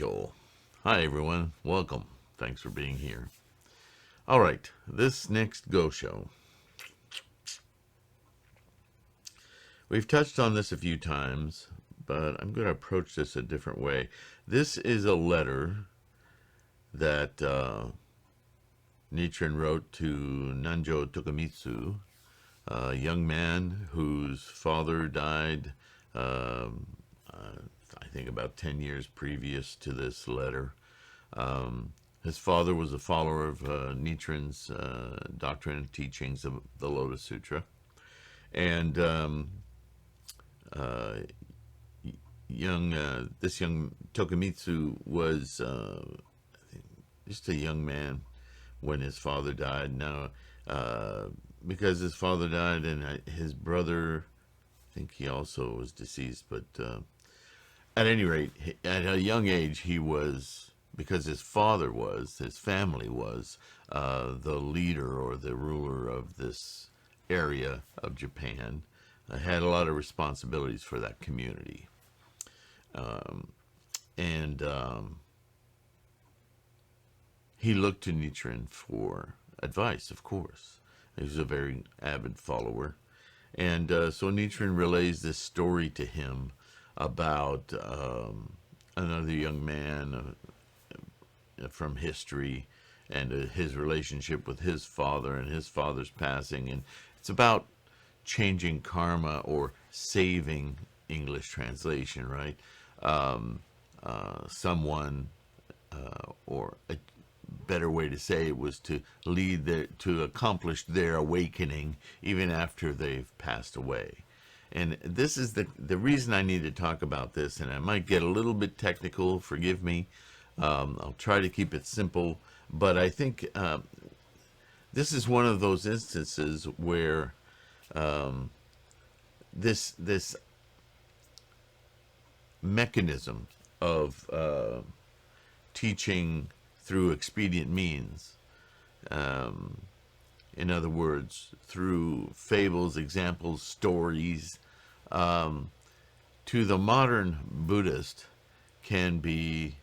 Joel. Hi everyone, welcome. Thanks for being here. All right, this next Go Show. We've touched on this a few times, but I'm going to approach this a different way. This is a letter that Nichiren wrote to Nanjo Tokumitsu, a young man whose father died, I think about 10 years previous to this letter. His father was a follower of Nichiren's doctrine and teachings of the Lotus Sutra. And this young Tokumitsu was just a young man when his father died. Now, because his father died and his brother, I think he also was deceased, but at any rate, at a young age, he was, because his family was the leader or the ruler of this area of Japan, had a lot of responsibilities for that community. And he looked to Nichiren for advice, of course. He was a very avid follower. And so Nichiren relays this story to him about another young man from history and his relationship with his father and his father's passing. And it's about changing karma or saving, English translation, right? Someone, or a better way to say it was to to accomplish their awakening even after they've passed away. And this is the reason I need to talk about this, and I might get a little bit technical, forgive me. I'll try to keep it simple, but I think this is one of those instances where this mechanism of teaching through expedient means, in other words, through fables, examples, stories, to the modern Buddhist can be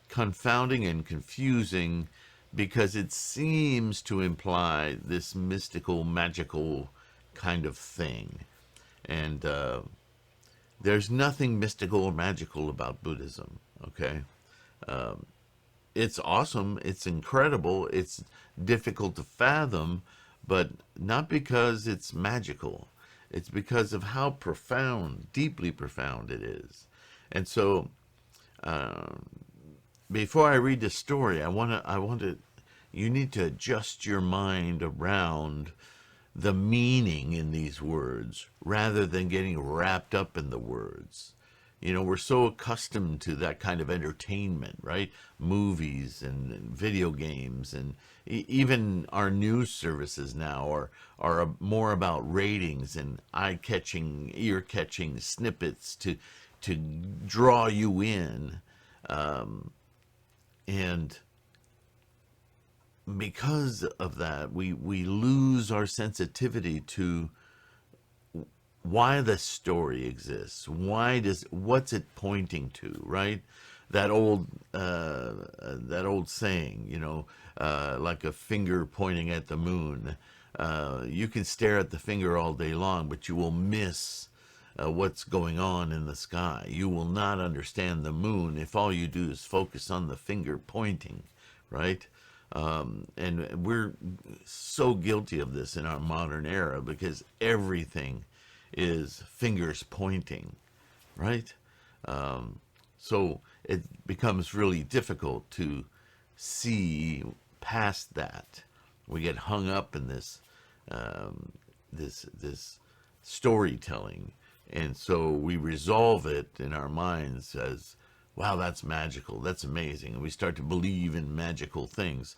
confounding and confusing because it seems to imply this mystical, magical kind of thing. And there's nothing mystical or magical about Buddhism, okay? It's awesome, it's incredible, it's difficult to fathom, but not because it's magical. It's because of how profound, deeply profound it is. And so, before I read the story, you need to adjust your mind around the meaning in these words rather than getting wrapped up in the words. You know, we're so accustomed to that kind of entertainment, right? Movies and video games, and even our news services now are more about ratings and eye-catching, ear-catching snippets to draw you in. And because of that, we lose our sensitivity to why the story exists. What's it pointing to, right? That old saying, you know, like a finger pointing at the moon. You can stare at the finger all day long, but you will miss what's going on in the sky. You will not understand the moon if all you do is focus on the finger pointing, right? And we're so guilty of this in our modern era because everything is fingers pointing, right? So it becomes really difficult to see past that. We get hung up in this storytelling, and so we resolve it in our minds as, wow, that's magical, that's amazing, and we start to believe in magical things.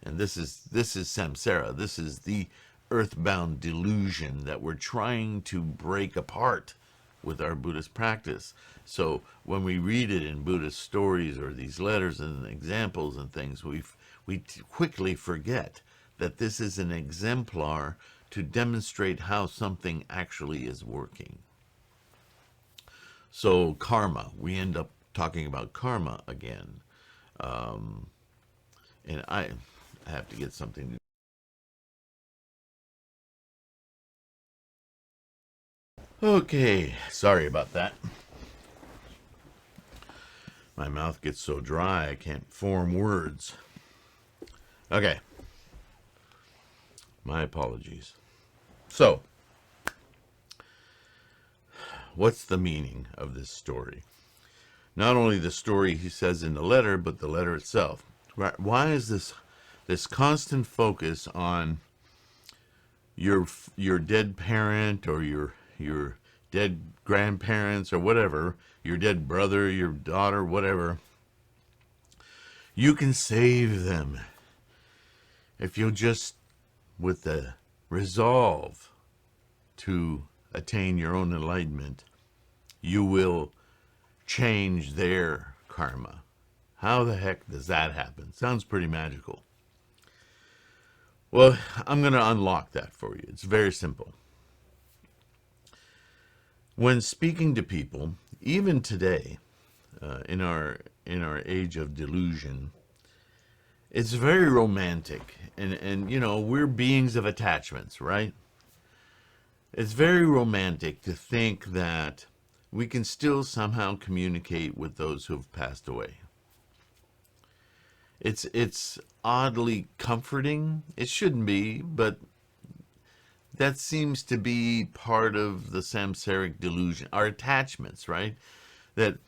And this is samsara. This is the earthbound delusion that we're trying to break apart with our Buddhist practice. So when we read it in Buddhist stories or these letters and examples and things, we quickly forget that this is an exemplar to demonstrate how something actually is working. So karma, we end up talking about karma again. And I have to get something. Okay, sorry about that. My mouth gets so dry I can't form words. Okay, my apologies. So, what's the meaning of this story? Not only the story he says in the letter, but the letter itself. Why is this constant focus on your dead parent or your dead grandparents or whatever, your dead brother, your daughter, whatever? You can save them if you'll just, with the resolve to attain your own enlightenment, you will change their karma. How the heck does that happen? Sounds pretty magical. Well, I'm going to unlock that for you. It's very simple. When speaking to people, even today, in our age of delusion, it's very romantic, and you know, we're beings of attachments, right? It's very romantic to think that we can still somehow communicate with those who have passed away. It's oddly comforting. It shouldn't be, but that seems to be part of the samsaric delusion. Our attachments, right? That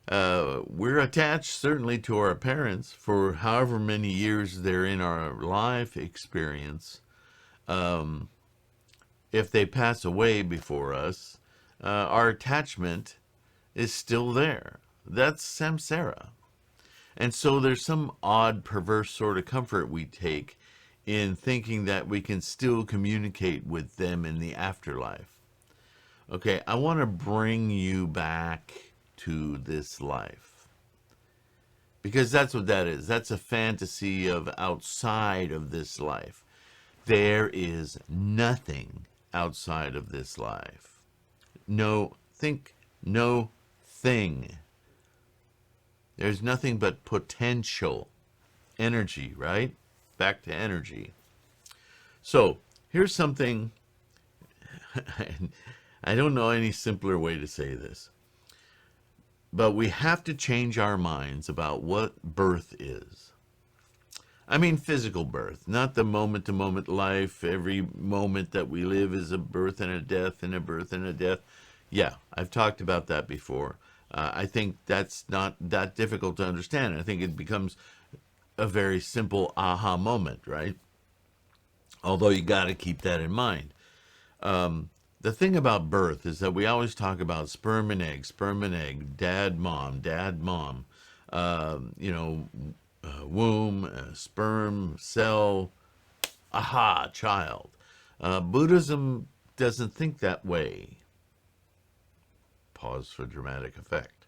we're attached certainly to our parents for however many years they're in our life experience. If they pass away before us, our attachment is still there. That's samsara. And so there's some odd, perverse sort of comfort we take in thinking that we can still communicate with them in the afterlife. Okay, I want to bring you back to this life. Because that's what that is. That's a fantasy of outside of this life. There is nothing outside of this life. No thing. There's nothing but potential energy, right? Back to energy. So here's something, I don't know any simpler way to say this, but we have to change our minds about what birth is. I mean physical birth, not the moment-to-moment life. Every moment that we live is a birth and a death and a birth and a death. Yeah, I've talked about that before. I think that's not that difficult to understand. I think it becomes a very simple aha moment, right? Although you got to keep that in mind. The thing about birth is that we always talk about sperm and egg, dad, mom, womb, sperm, cell, aha, child. Buddhism doesn't think that way. Pause for dramatic effect.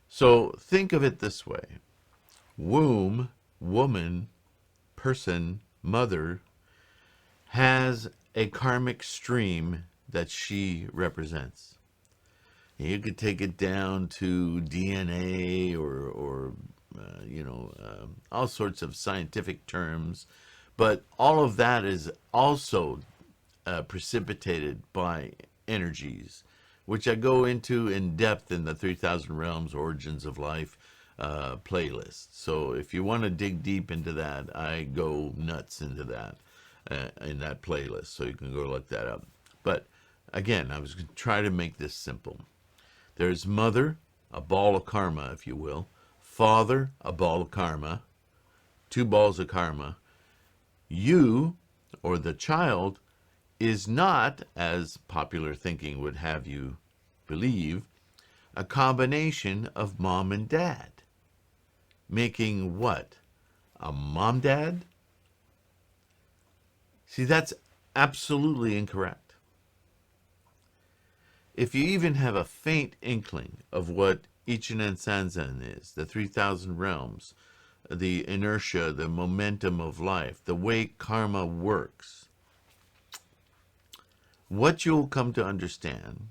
So think of it this way. Womb, woman, person, mother, has a karmic stream that she represents. You could take it down to DNA or all sorts of scientific terms, but all of that is also precipitated by energies, which I go into in depth in the 3,000 Realms Origins of Life playlist. So if you want to dig deep into that, I go nuts into that in that playlist. So you can go look that up. But again, I was going to try to make this simple. There's mother, a ball of karma, if you will. Father, a ball of karma. Two balls of karma. You, or the child, is not, as popular thinking would have you believe, a combination of mom and dad. Making what? A mom-dad? See, that's absolutely incorrect. If you even have a faint inkling of what Ichinen Sanzen is, the 3,000 realms, the inertia, the momentum of life, the way karma works, what you'll come to understand,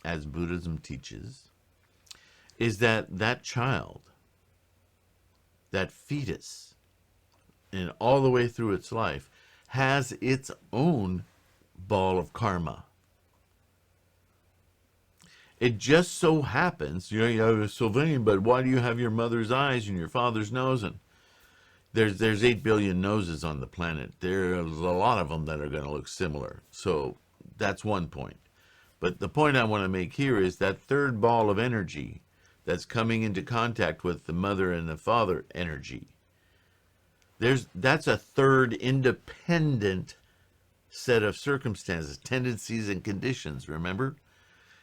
as Buddhism teaches, is that that child, that fetus, and all the way through its life, has its own ball of karma. It just so happens, you have Sylvain, but why do you have your mother's eyes and your father's nose? And there's 8 billion noses on the planet. There's a lot of them that are going to look similar. So that's one point. But the point I want to make here is that third ball of energy that's coming into contact with the mother and the father energy. That's a third independent set of circumstances, tendencies, and conditions, remember?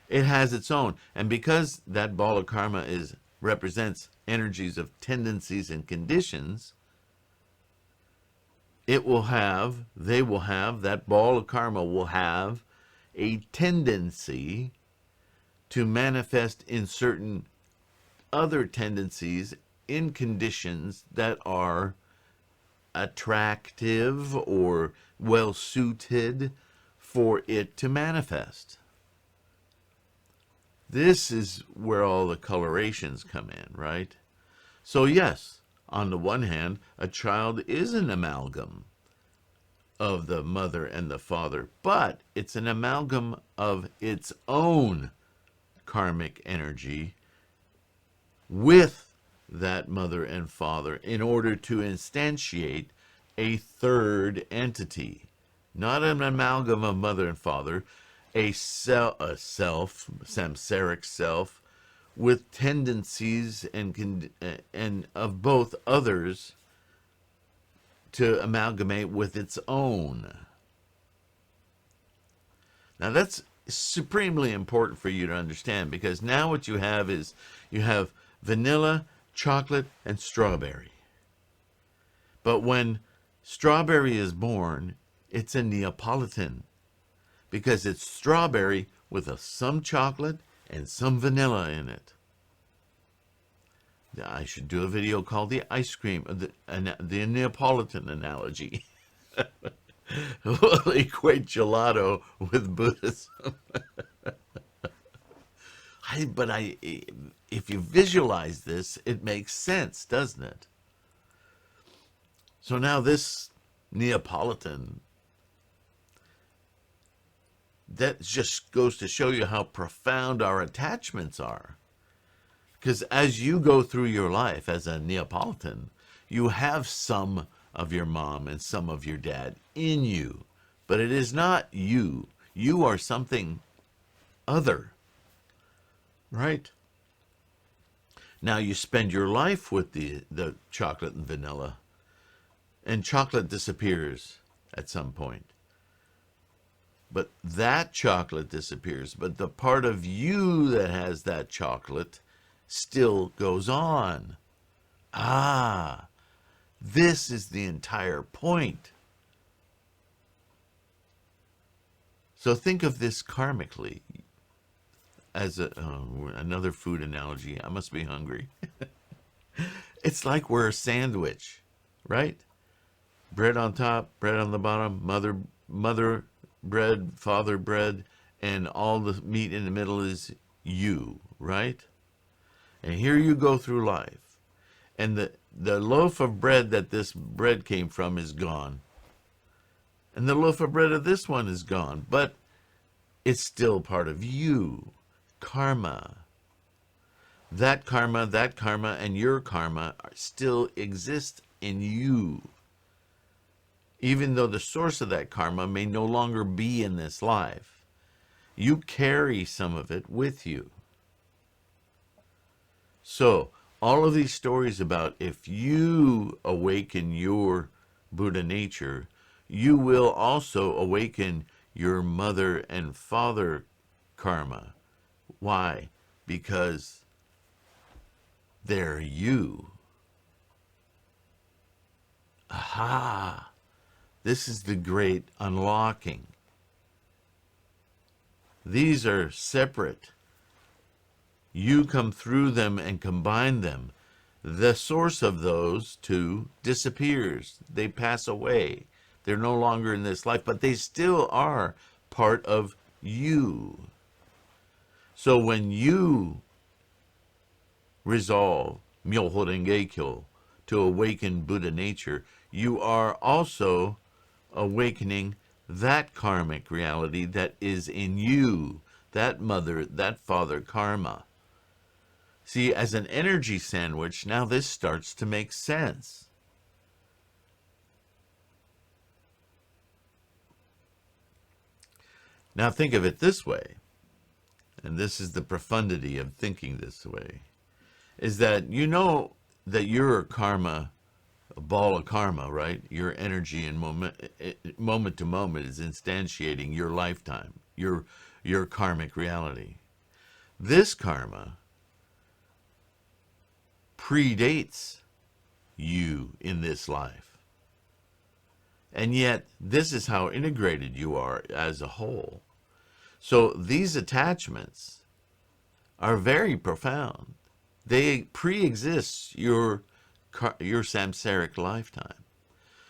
It has its own. And because that ball of karma represents energies of tendencies and conditions, that ball of karma will have a tendency to manifest in certain other tendencies in conditions that are attractive or well suited for it to manifest. This is where all the colorations come in, right? So yes, on the one hand, a child is an amalgam of the mother and the father, but it's an amalgam of its own karmic energy with that mother and father in order to instantiate a third entity. Not an amalgam of mother and father, a self, samsaric self, with tendencies and of both others to amalgamate with its own. Now that's supremely important for you to understand, because now what you have is you have vanilla, chocolate, and strawberry. But when strawberry is born, it's a Neapolitan, because it's strawberry with some chocolate and some vanilla in it. I should do a video called the ice cream, the Neapolitan analogy. We'll equate gelato with Buddhism. If you visualize this, it makes sense, doesn't it? So now this Neapolitan, that just goes to show you how profound our attachments are. Because as you go through your life as a Neapolitan, you have some of your mom and some of your dad in you. But it is not you. You are something other. Right? Now you spend your life with the chocolate and vanilla. And chocolate disappears at some point. But that chocolate disappears. But the part of you that has that chocolate still goes on. This is the entire point. So think of this karmically as another food analogy. I must be hungry. It's like we're a sandwich, right? Bread on top, bread on the bottom, mother bread, father bread, and all the meat in the middle is you, right? And here you go through life. And the loaf of bread that this bread came from is gone. And the loaf of bread of this one is gone. But it's still part of you. Karma. That karma, and your karma still exist in you. Even though the source of that karma may no longer be in this life. You carry some of it with you. So, all of these stories about if you awaken your Buddha nature, you will also awaken your mother and father karma. Why? Because they're you. Aha! This is the great unlocking. These are separate. You come through them and combine them. The source of those two disappears. They pass away. They're no longer in this life, but they still are part of you. So when you resolve, Myoho Renge Kyo, to awaken Buddha nature, you are also awakening that karmic reality that is in you, that mother, that father karma. See, as an energy sandwich, now this starts to make sense. Now think of it this way, and this is the profundity of thinking this way, is that you know that your karma, a ball of karma, right? Your energy and moment to moment is instantiating your lifetime, your karmic reality. This karma predates you in this life. And yet, this is how integrated you are as a whole. So these attachments are very profound. They pre-exist your samsaric lifetime.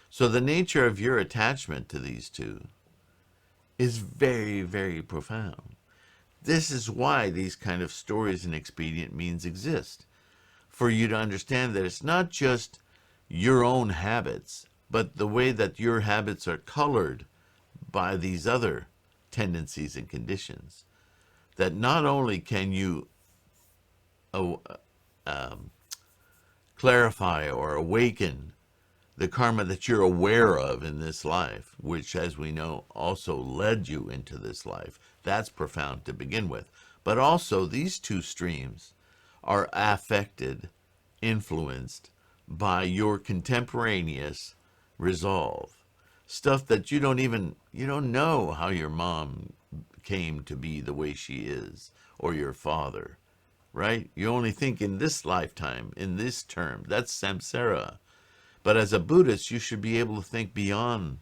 So the nature of your attachment to these two is very, very profound. This is why these kind of stories and expedient means exist. For you to understand that it's not just your own habits, but the way that your habits are colored by these other tendencies and conditions. That not only can you clarify or awaken the karma that you're aware of in this life, which, as we know, also led you into this life. That's profound to begin with. But also, these two streams are affected, influenced by your contemporaneous resolve. Stuff that you don't know how your mom came to be the way she is, or your father, right? You only think in this lifetime, in this term. That's samsara. But as a Buddhist, you should be able to think beyond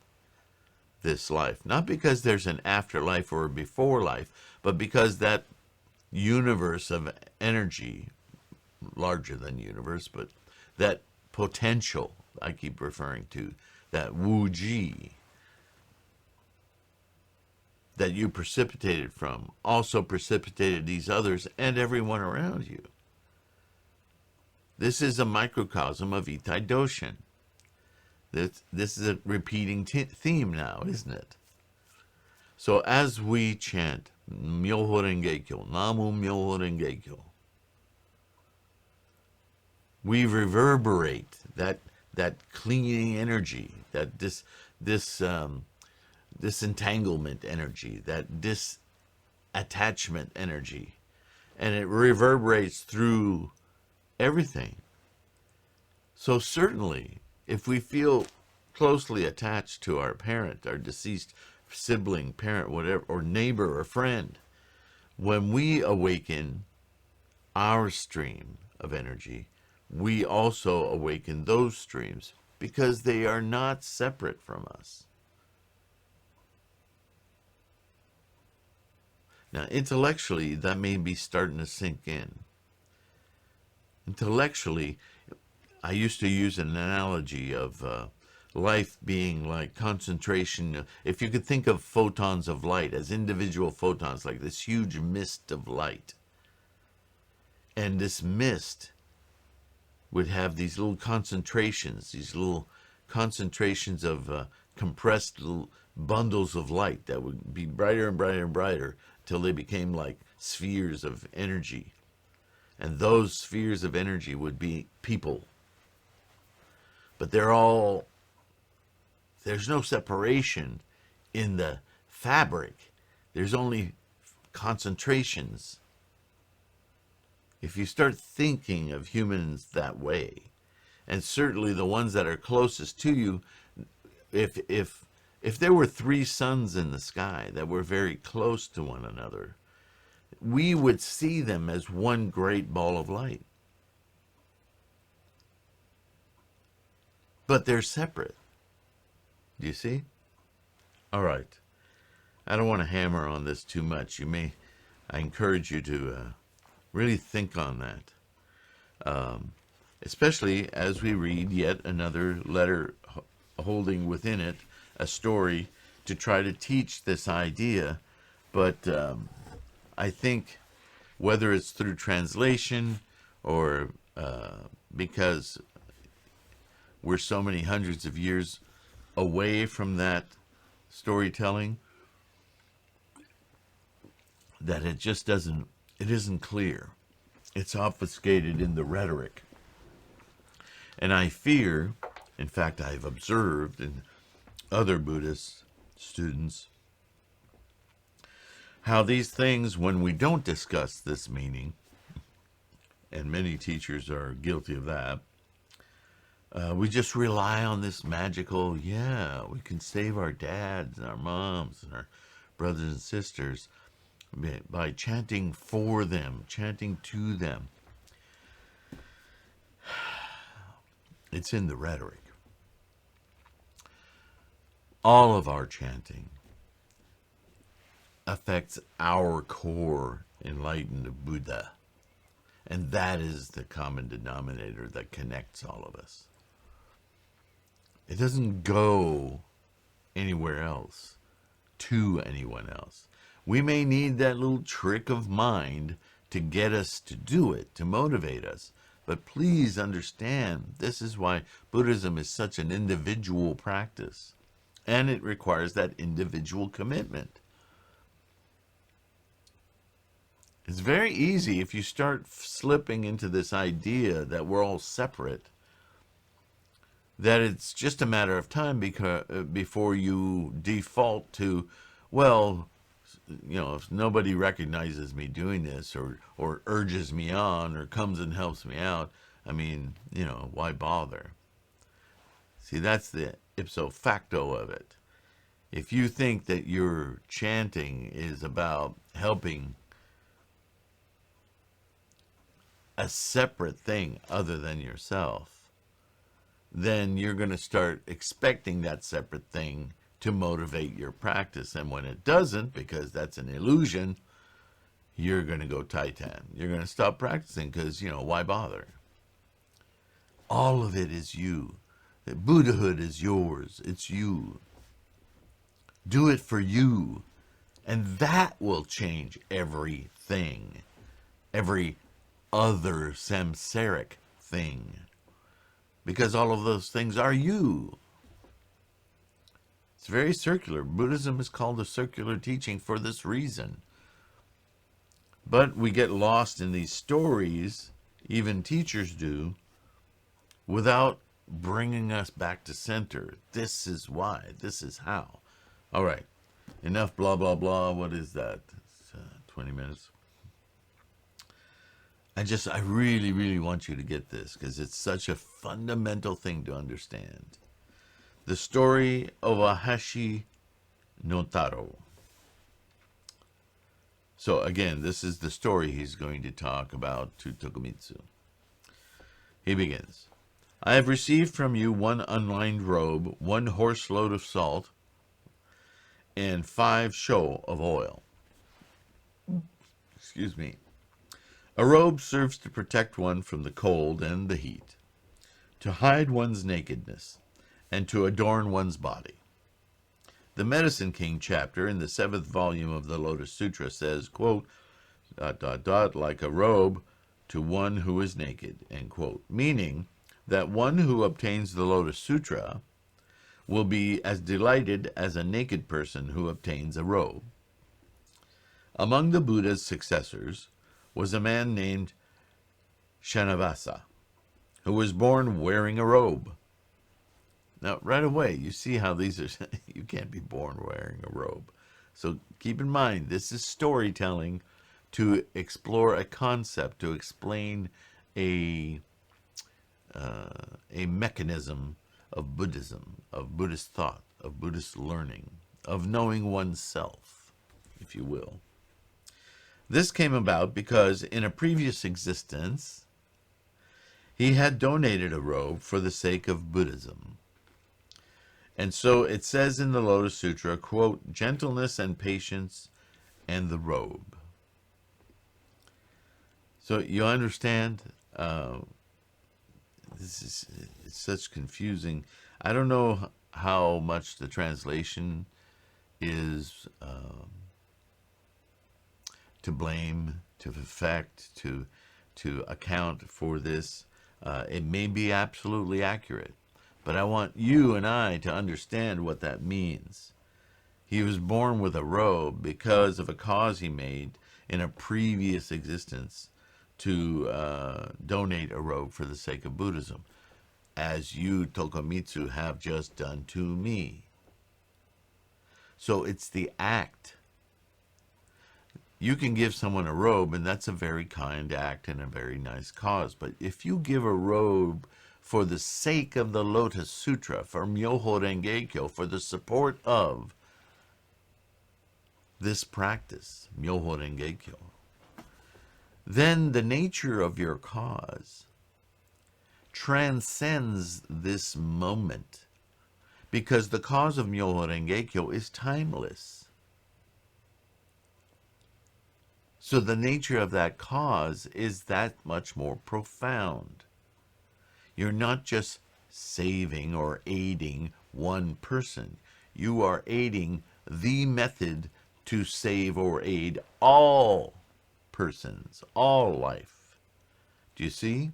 this life. Not because there's an afterlife or a before life, but because that universe of energy, larger than universe, but that potential I keep referring to, that Wu-Ji, that you precipitated from, also precipitated these others and everyone around you. This is a microcosm of Itai Doshin. This is a repeating theme now, isn't it? So as we chant Myoho Renge Kyo, Namu Myoho Renge Kyo, we reverberate that cleaning energy, that disentanglement energy, that disattachment energy, and it reverberates through everything. So certainly, if we feel closely attached to our parent, our deceased sibling, parent, whatever, or neighbor or friend, when we awaken our stream of energy, we also awaken those streams because they are not separate from us. Now, intellectually, that may be starting to sink in. Intellectually, I used to use an analogy of life being like concentration. If you could think of photons of light as individual photons, like this huge mist of light. And this mist would have these little concentrations of compressed little bundles of light that would be brighter and brighter and brighter till they became like spheres of energy. And those spheres of energy would be people. But there's no separation in the fabric. There's only concentrations. If you start thinking of humans that way, and certainly the ones that are closest to you, if there were three suns in the sky that were very close to one another, we would see them as one great ball of light. But they're separate. Do you see? All right. I don't want to hammer on this too much. I encourage you to really think on that. Especially as we read yet another letter holding within it a story to try to teach this idea. But I think whether it's through translation or because we're so many hundreds of years away from that storytelling that it isn't clear. It's obfuscated in the rhetoric. And I fear, in fact, I've observed in other Buddhist students, how these things, when we don't discuss this meaning, and many teachers are guilty of that, we just rely on this magical, we can save our dads and our moms and our brothers and sisters by chanting for them, chanting to them. It's in the rhetoric. All of our chanting affects our core enlightened Buddha. And that is the common denominator that connects all of us. It doesn't go anywhere else, to anyone else. We may need that little trick of mind to get us to do it, to motivate us. But please understand, this is why Buddhism is such an individual practice. And it requires that individual commitment. It's very easy if you start slipping into this idea that we're all separate, that it's just a matter of time before you default to, well, if nobody recognizes me doing this or urges me on or comes and helps me out, why bother? See, that's the ipso facto of it. If you think that your chanting is about helping a separate thing other than yourself, then you're going to start expecting that separate thing to motivate your practice. And when it doesn't, because that's an illusion, you're going to go Titan. You're going to stop practicing because, why bother? All of it is you. Buddhahood is yours. It's you. Do it for you. And that will change everything. Every other samsaric thing. Because all of those things are you. It's very circular. Buddhism is called a circular teaching for this reason. But we get lost in these stories, even teachers do, without bringing us back to center. This is why. This is how. All right. Enough blah, blah, blah. What is that? It's, 20 minutes. I really, really want you to get this because it's such a fundamental thing to understand. The story of Ohashi-no-Taro. So again, this is the story he's going to talk about to Tokumitsu. He begins. I have received from you 1 unlined robe, 1 horse load of salt, and 5 sho of oil. Excuse me. A robe serves to protect one from the cold and the heat, to hide one's nakedness, and to adorn one's body. The Medicine King chapter in the 7th volume of the Lotus Sutra says, quote, ... like a robe to one who is naked, end quote, meaning that one who obtains the Lotus Sutra will be as delighted as a naked person who obtains a robe. Among the Buddha's successors was a man named Shanavasa, who was born wearing a robe. Now, right away, you see how these are, you can't be born wearing a robe. So keep in mind, this is storytelling to explore a concept, to explain a mechanism of Buddhism, of Buddhist thought, of Buddhist learning, of knowing oneself, if you will. This came about because in a previous existence, he had donated a robe for the sake of Buddhism. And so it says in the Lotus Sutra, quote, gentleness and patience and the robe. So you understand, it's such confusing. I don't know how much the translation is to blame, to affect, to to account for this. It may be absolutely accurate, but I want you and I to understand what that means. He was born with a robe because of a cause he made in a previous existence to donate a robe for the sake of Buddhism, as you, Tokomitsu, have just done to me. So it's the act. You can give someone a robe, and that's a very kind act and a very nice cause. But if you give a robe for the sake of the Lotus Sutra, for Myoho Renge Kyo, for the support of this practice, Myoho Renge Kyo, then the nature of your cause transcends this moment, because the cause of Myoho Renge Kyo is timeless. So the nature of that cause is that much more profound. You're not just saving or aiding one person. You are aiding the method to save or aid all persons, all life. Do you see?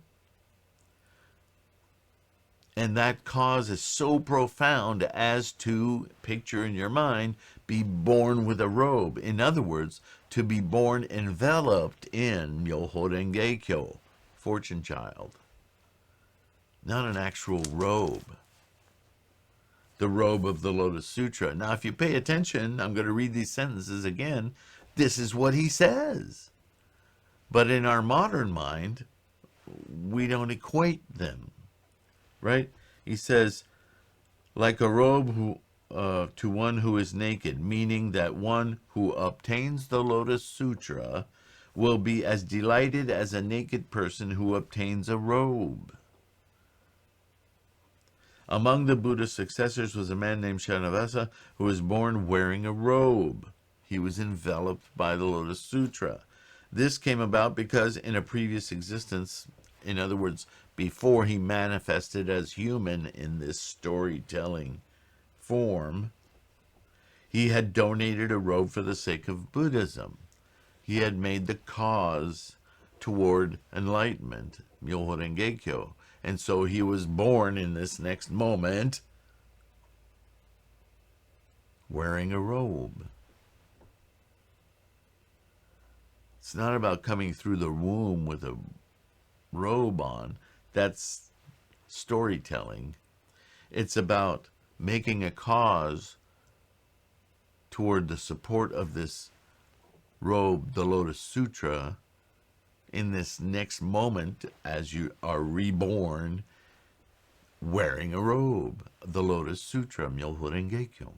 And that cause is so profound as to, picture in your mind, be born with a robe. In other words, to be born enveloped in Myoho Renge Kyo, fortune child. Not an actual robe. The robe of the Lotus Sutra. Now, if you pay attention, I'm going to read these sentences again. This is what he says. But in our modern mind, we don't equate them. Right? He says, like a robe to one who is naked, meaning that one who obtains the Lotus Sutra will be as delighted as a naked person who obtains a robe. Among the Buddha's successors was a man named Shanavasa who was born wearing a robe. He was enveloped by the Lotus Sutra. This came about because in a previous existence, in other words, before he manifested as human in this storytelling form, he had donated a robe for the sake of Buddhism. He had made the cause toward enlightenment, Myoho Renge Kyo. And so he was born in this next moment wearing a robe. It's not about coming through the womb with a robe on. That's storytelling. It's about making a cause toward the support of this robe, the Lotus Sutra, in this next moment as you are reborn wearing a robe, the Lotus Sutra, Myoho Renge Kyo.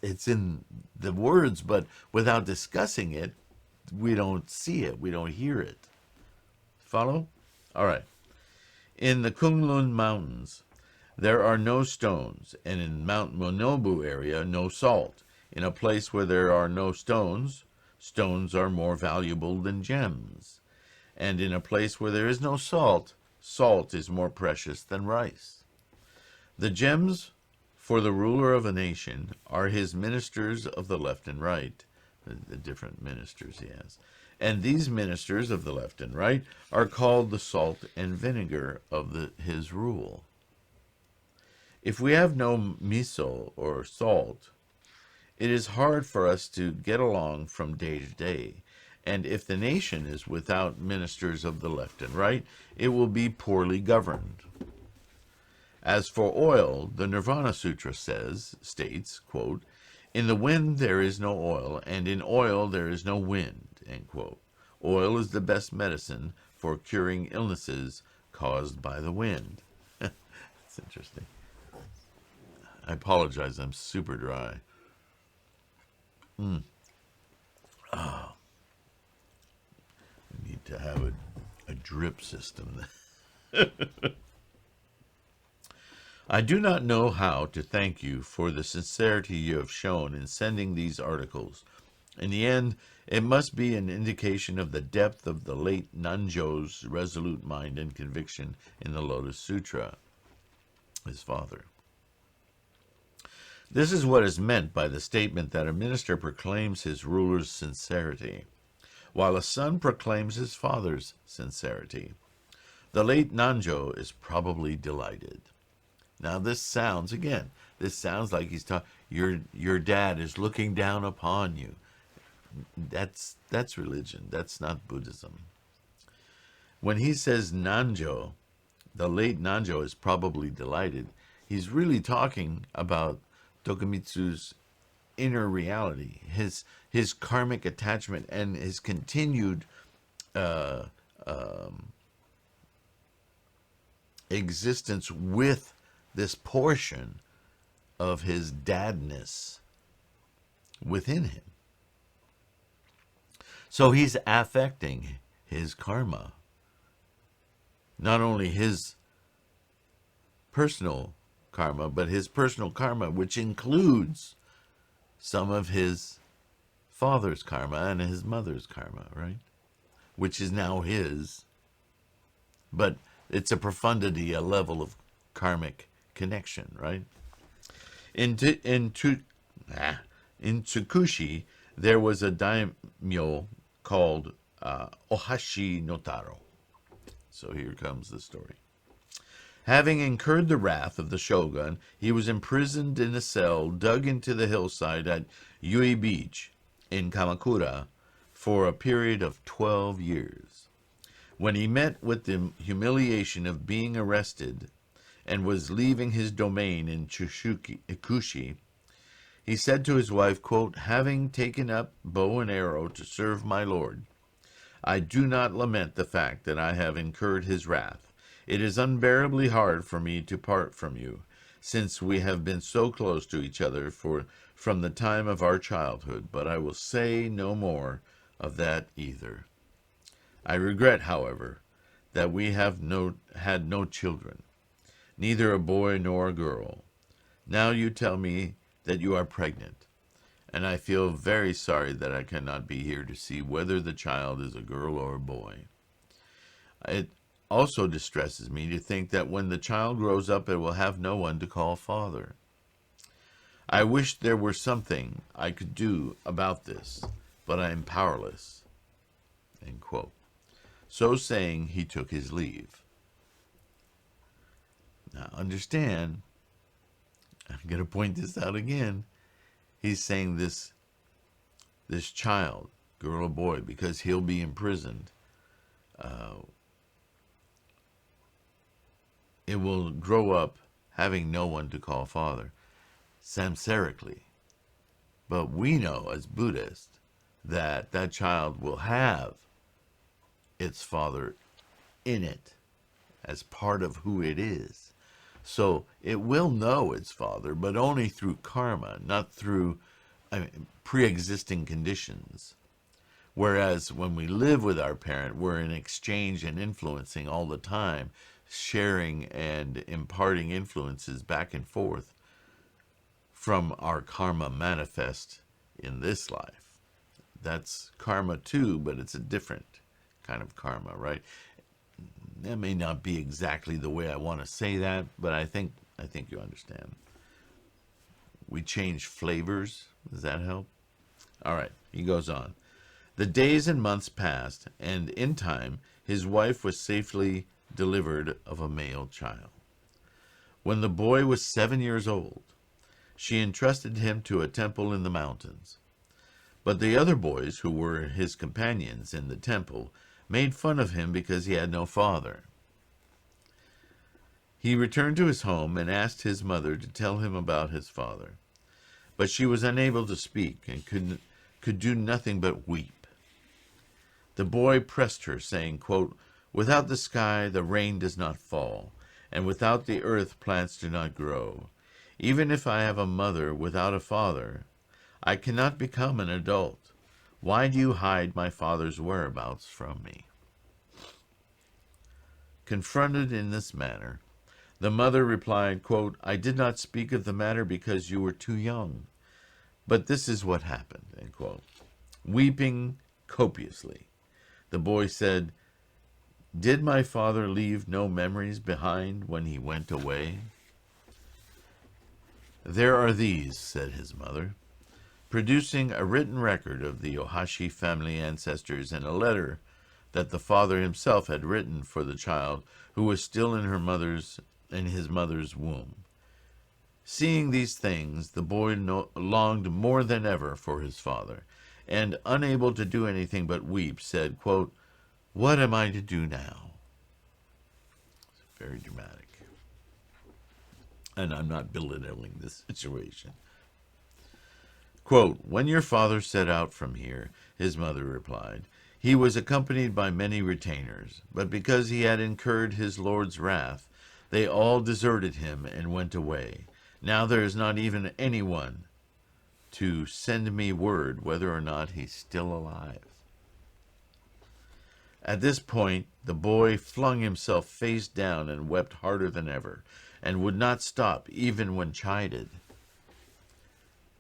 It's in the words, but without discussing it, we don't see it, we don't hear it. Follow? All right. In the Kunlun Mountains, there are no stones, and in Mount Monobu area, no salt. In a place where there are no stones, stones are more valuable than gems. And in a place where there is no salt, salt is more precious than rice. The gems for the ruler of a nation are his ministers of the left and right, the different ministers he has. And these ministers of the left and right are called the salt and vinegar of his rule. If we have no miso or salt, it is hard for us to get along from day to day. And if the nation is without ministers of the left and right, it will be poorly governed. As for oil, the Nirvana Sutra states, quote, in the wind there is no oil, and in oil there is no wind, end quote. Oil is the best medicine for curing illnesses caused by the wind. That's interesting. I apologize, I'm super dry. I need to have a drip system. I do not know how to thank you for the sincerity you have shown in sending these articles. In the end, it must be an indication of the depth of the late Nanjo's resolute mind and conviction in the Lotus Sutra, his father. This is what is meant by the statement that a minister proclaims his ruler's sincerity. while a son proclaims his father's sincerity. The late Nanjo is probably delighted. Now this sounds like he's talking. Your dad is looking down upon you. That's religion. That's not Buddhism. When he says Nanjo, the late Nanjo is probably delighted, he's really talking about Tokumitsu's inner reality, his karmic attachment, and his continued existence with this portion of his dadness within him. So he's affecting his karma. Not only his personal karma, but his personal karma, which includes some of his father's karma and his mother's karma, right? Which is now his. But it's a profundity, a level of karmic connection, right? In Tsukushi, there was a daimyo called Ohashi-no-Taro. So here comes the story. Having incurred the wrath of the shogun, he was imprisoned in a cell dug into the hillside at Yui Beach in Kamakura for a period of 12 years. When he met with the humiliation of being arrested and was leaving his domain in Kushi, he said to his wife, quote, "Having taken up bow and arrow to serve my lord, I do not lament the fact that I have incurred his wrath. It is unbearably hard for me to part from you, since we have been so close to each other from the time of our childhood, but I will say no more of that either. I regret, however, that we have had no children, neither a boy nor a girl. Now you tell me that you are pregnant, and I feel very sorry that I cannot be here to see whether the child is a girl or a boy. It also distresses me to think that when the child grows up, it will have no one to call father. I wish there were something I could do about this, but I am powerless." End quote. So saying, he took his leave. Now understand, I'm going to point this out again. He's saying this child, girl or boy, because he'll be imprisoned, it will grow up having no one to call father, samsarically. But we know as Buddhists that that child will have its father in it as part of who it is. So it will know its father, but only through karma, not through pre-existing conditions. Whereas when we live with our parent, we're in exchange and influencing all the time, sharing and imparting influences back and forth from our karma manifest in this life. That's karma too, but it's a different kind of karma, right? That may not be exactly the way I want to say that, but I think you understand. We change flavors. Does that help? All right, he goes on. The days and months passed, and in time, his wife was safely delivered of a male child. When the boy was 7 years old, she entrusted him to a temple in the mountains. But the other boys, who were his companions in the temple, made fun of him because he had no father. He returned to his home and asked his mother to tell him about his father. But she was unable to speak and could do nothing but weep. The boy pressed her, saying, quote, "Without the sky, the rain does not fall, and without the earth, plants do not grow. Even if I have a mother without a father, I cannot become an adult. Why do you hide my father's whereabouts from me?" Confronted in this manner, the mother replied, quote, "I did not speak of the matter because you were too young. But this is what happened," end quote. Weeping copiously, the boy said, "Did my father leave no memories behind when he went away?" "There are these," said his mother. producing a written record of the Ohashi family ancestors and a letter that the father himself had written for the child who was still in his mother's womb. Seeing these things, the boy longed more than ever for his father, and unable to do anything but weep, said, quote, "What am I to do now?" It's very dramatic. And I'm not belittling this situation. Quote, "When your father set out from here," his mother replied, "he was accompanied by many retainers, but because he had incurred his lord's wrath, they all deserted him and went away. Now there is not even anyone to send me word whether or not he's still alive." At this point, the boy flung himself face down and wept harder than ever, and would not stop even when chided.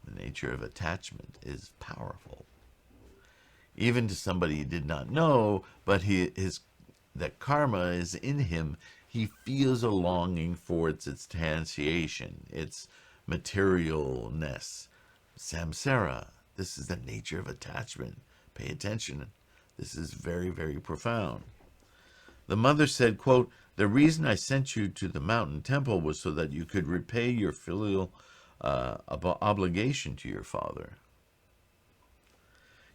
The nature of attachment is powerful. Even to somebody he did not know, but that karma is in him, he feels a longing for its instantiation, its materialness. Samsara, this is the nature of attachment. Pay attention. This is very, very profound. The mother said, quote, "The reason I sent you to the mountain temple was so that you could repay your filial obligation to your father.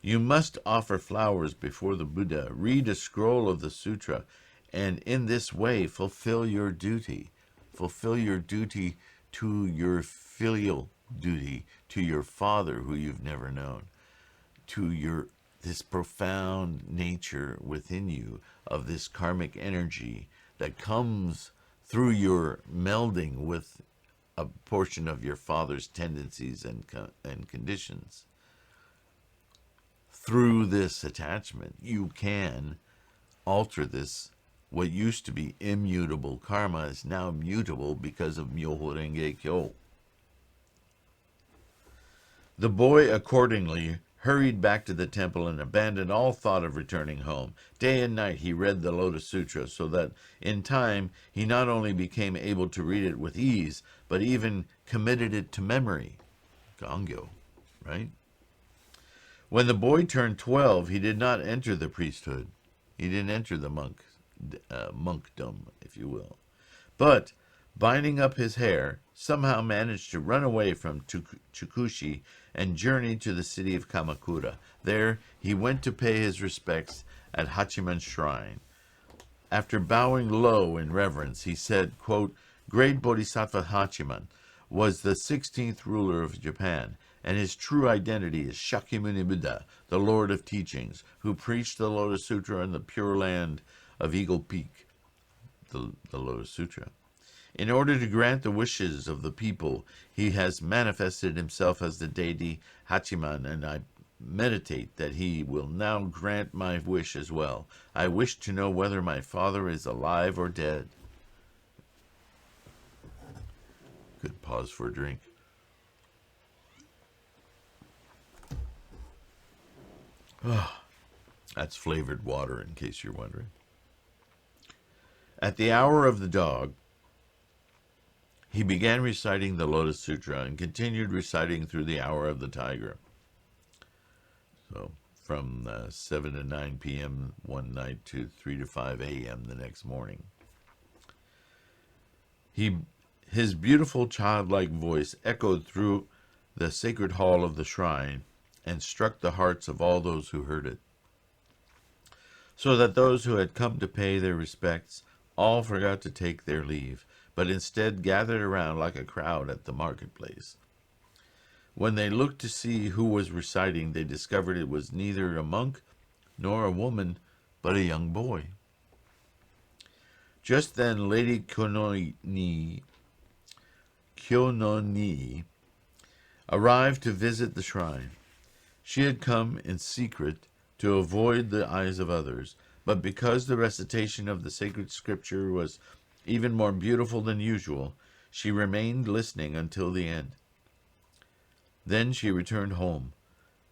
You must offer flowers before the Buddha, read a scroll of the sutra, and in this way fulfill your duty. Fulfill your duty to your filial duty, to your father who you've never known, to this profound nature within you of this karmic energy that comes through your melding with a portion of your father's tendencies and conditions. Through this attachment, you can alter this. What used to be immutable karma is now mutable because of Myoho Renge Kyo. The boy accordingly hurried back to the temple and abandoned all thought of returning home. Day and night he read the Lotus Sutra, so that in time he not only became able to read it with ease, but even committed it to memory. Gangyo, right? When the boy turned 12, he did not enter the priesthood. He didn't enter the monkdom, if you will. But, binding up his hair, somehow managed to run away from Chukushi and journeyed to the city of Kamakura. There, he went to pay his respects at Hachiman's shrine. After bowing low in reverence, he said, quote, "Great Bodhisattva Hachiman was the 16th ruler of Japan, and his true identity is Shakyamuni Buddha, the Lord of Teachings, who preached the Lotus Sutra in the pure land of Eagle Peak." The Lotus Sutra. "In order to grant the wishes of the people, he has manifested himself as the deity Hachiman, and I meditate that he will now grant my wish as well. I wish to know whether my father is alive or dead." Good pause for a drink. Oh, that's flavored water, in case you're wondering. At the hour of the dog, he began reciting the Lotus Sutra and continued reciting through the hour of the tiger. So from 7 to 9 p.m. one night to 3 to 5 a.m. the next morning. His beautiful childlike voice echoed through the sacred hall of the shrine and struck the hearts of all those who heard it, so that those who had come to pay their respects all forgot to take their leave, but instead gathered around like a crowd at the marketplace. When they looked to see who was reciting, they discovered it was neither a monk nor a woman, but a young boy. Just then Lady Kyononi arrived to visit the shrine. She had come in secret to avoid the eyes of others, but because the recitation of the sacred scripture was even more beautiful than usual, she remained listening until the end. Then she returned home,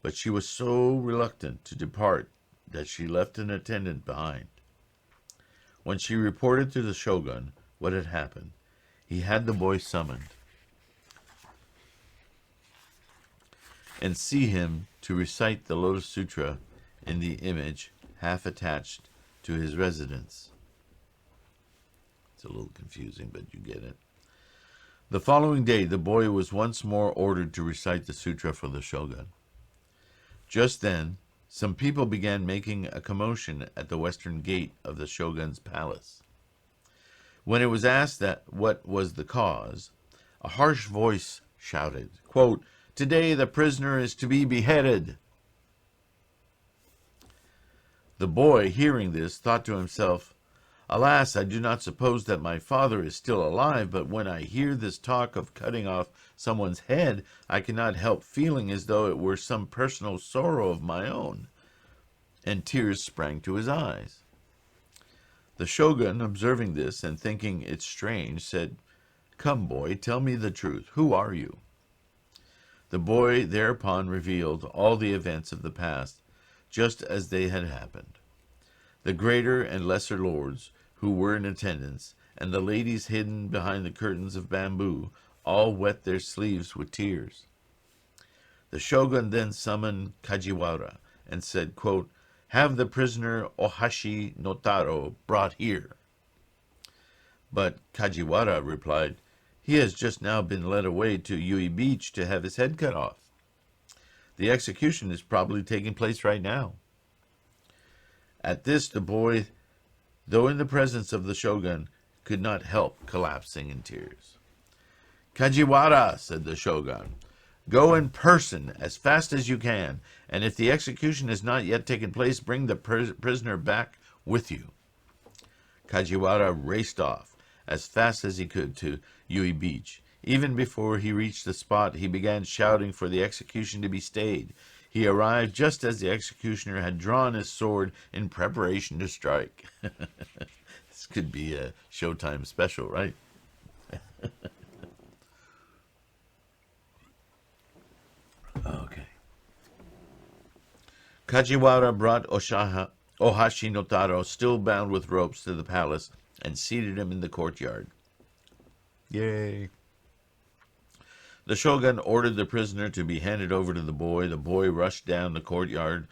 but she was so reluctant to depart that she left an attendant behind. When she reported to the shogun what had happened, he had the boy summoned. and see him to recite the Lotus Sutra in the image half attached to his residence. It's a little confusing, but you get it. The following day, the boy was once more ordered to recite the sutra for the shogun. Just then, some people began making a commotion at the western gate of the shogun's palace. When it was asked what was the cause, a harsh voice shouted, quote, "Today the prisoner is to be beheaded." The boy, hearing this, thought to himself, "Alas, I do not suppose that my father is still alive, but when I hear this talk of cutting off someone's head, I cannot help feeling as though it were some personal sorrow of my own." And tears sprang to his eyes. The shogun, observing this and thinking it strange, said, "Come, boy, tell me the truth. Who are you?" The boy thereupon revealed all the events of the past, just as they had happened. The greater and lesser lords who were in attendance, and the ladies hidden behind the curtains of bamboo, all wet their sleeves with tears. The shogun then summoned Kajiwara and said, quote, "Have the prisoner Ohashi-no-Taro brought here." But Kajiwara replied, "He has just now been led away to Yui Beach to have his head cut off. The execution is probably taking place right now." At this, the boy, though in the presence of the shogun, could not help collapsing in tears. "Kajiwara," said the shogun, "go in person as fast as you can, and if the execution has not yet taken place, bring the prisoner back with you." Kajiwara raced off as fast as he could to Yui Beach. Even before he reached the spot, he began shouting for the execution to be stayed. He arrived just as the executioner had drawn his sword in preparation to strike. This could be a Showtime special, right? Okay. Kajiwara brought Ohashi-no-Taro, still bound with ropes, to the palace and seated him in the courtyard. Yay! The shogun ordered the prisoner to be handed over to the boy. The boy rushed down the courtyard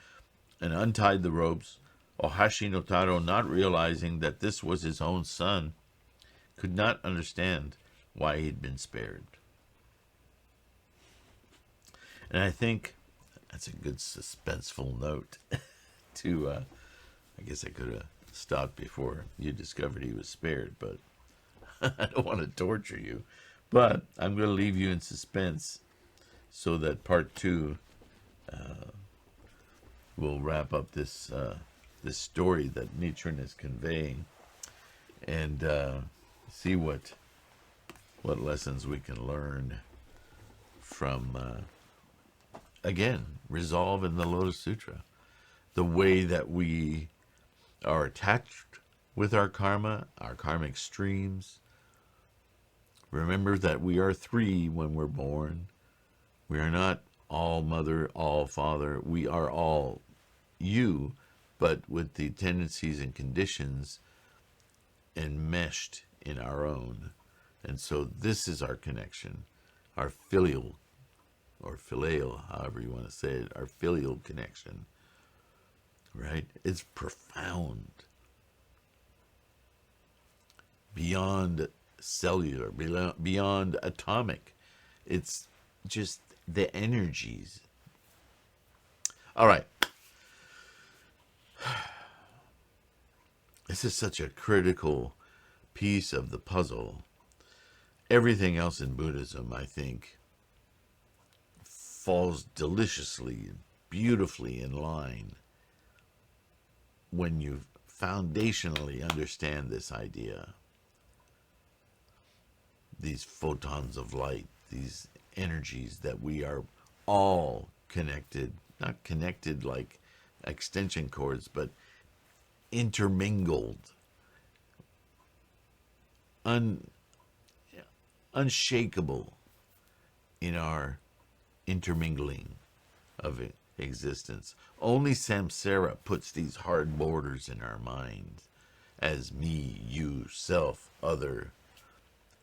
and untied the ropes. Ohashi-no-Taro, not realizing that this was his own son, could not understand why he'd been spared. And I think that's a good suspenseful note to, I guess I could have stopped before you discovered he was spared, but I don't want to torture you. But I'm going to leave you in suspense so that part 2 will wrap up this this story that Nichiren is conveying, and see what lessons we can learn from, again, resolve in the Lotus Sutra. The way that we are attached with our karma, our karmic streams. Remember that we are 3 when we're born. We are not all mother, all father. We are all you, but with the tendencies and conditions enmeshed in our own. And so this is our connection, our filial, or filial, however you want to say it, our filial connection, right? It's profound, beyond cellular, beyond atomic. It's just the energies. All right. This is such a critical piece of the puzzle. Everything else in Buddhism, I think, falls deliciously, beautifully in line when you foundationally understand this idea. These photons of light, these energies that we are all connected, not connected like extension cords, but intermingled, unshakable in our intermingling of existence. Only samsara puts these hard borders in our minds as me, you, self, other,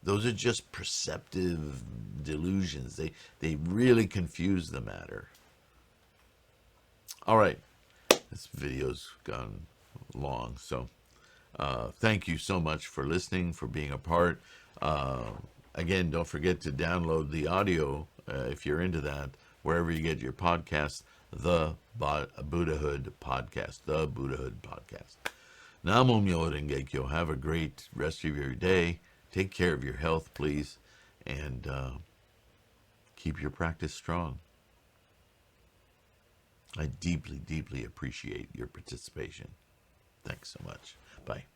Those are just perceptive delusions. They really confuse the matter. All right, this video's gone long, so thank you so much for listening, for being a part. Again, don't forget to download the audio if you're into that, wherever you get your podcasts, the Buddhahood Podcast, the Buddhahood Podcast. Namo Myoho Renge Kyo. Have a great rest of your day. Take care of your health, please, and keep your practice strong. I deeply, deeply appreciate your participation. Thanks so much. Bye.